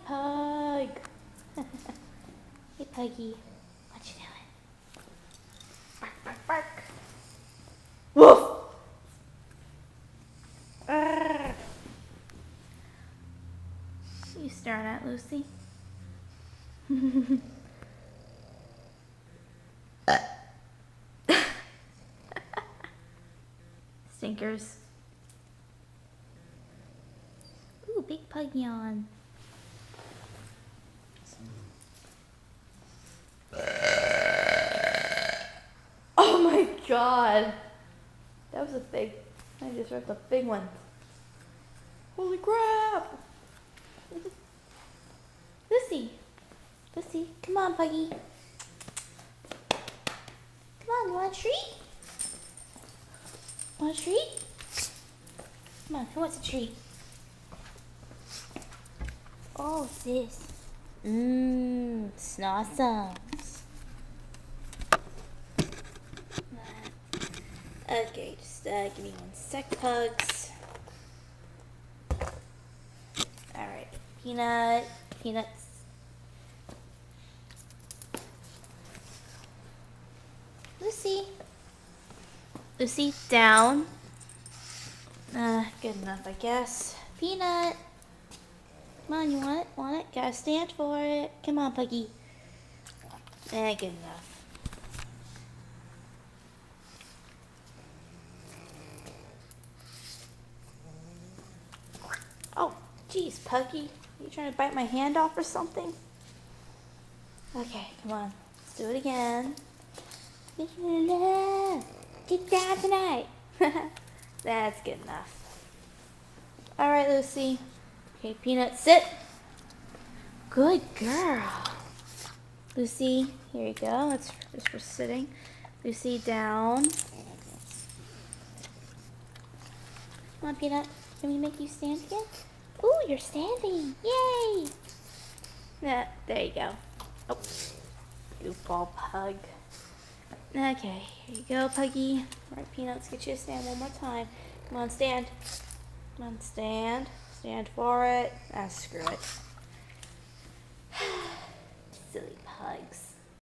Pug. Hey, Puggy. What you doing? Bark, bark, bark. Woof! Arr. You staring at Lucy? Stinkers. Ooh, big pug yawn. Oh my god. That was a big, I just ripped a big one. Holy crap. Lucy. Lucy, come on, Puggy. Come on, you want a treat? Want a treat? Come on, who wants a treat? Oh, what's this? Snossums. Okay, just give me 1 sec, Pugs. Alright, peanuts. Lucy, down. Good enough, I guess. Peanut. Come on, you want it? Want it? Gotta stand for it. Come on, Puggy. Good enough. Oh, geez, Puggy. You trying to bite my hand off or something? Okay, come on. Let's do it again. Get down tonight. That's good enough. Alright, Lucy. Okay, Peanut, sit. Good girl. Lucy, here you go. That's just for sitting. Lucy, down. Come on, Peanut. Can we make you stand again? Ooh, you're standing. Yay! Yeah, there you go. Oh, goofball pug. Okay, here you go, Puggy. All right, Peanut, let's get you to stand one more time. Come on, stand. Come on, stand. Stand for it. Screw it. Silly pugs.